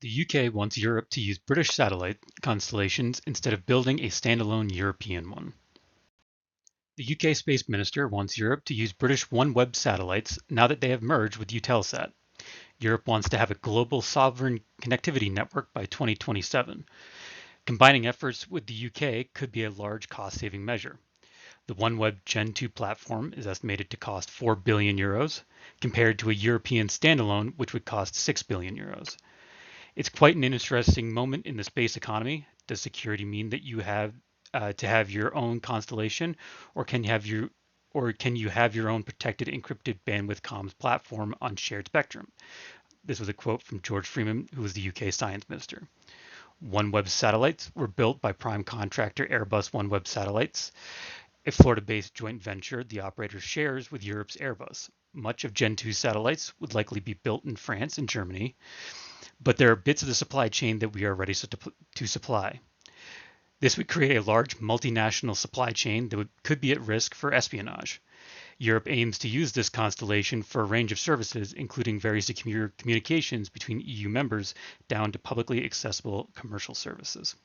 The UK wants Europe to use British satellite constellations instead of building a standalone European one. The UK Space Minister wants Europe to use British OneWeb satellites now that they have merged with Eutelsat. Europe wants to have a global sovereign connectivity network by 2027. Combining efforts with the UK could be a large cost-saving measure. The OneWeb Gen 2 platform is estimated to cost 4 billion euros, compared to a European standalone which would cost 6 billion euros. It's quite an interesting moment in the space economy. Does security mean that you have to have your own constellation, or can you have your own protected encrypted bandwidth comms platform on shared spectrum? This was a quote from George Freeman, who was the UK science minister. OneWeb satellites were built by prime contractor Airbus OneWeb Satellites, a Florida-based joint venture the operator shares with Europe's Airbus. Much of Gen 2 satellites would likely be built in France and Germany, but there are bits of the supply chain that we are ready to supply. This would create a large multinational supply chain that could be at risk for espionage. Europe aims to use this constellation for a range of services, including very secure communications between EU members down to publicly accessible commercial services.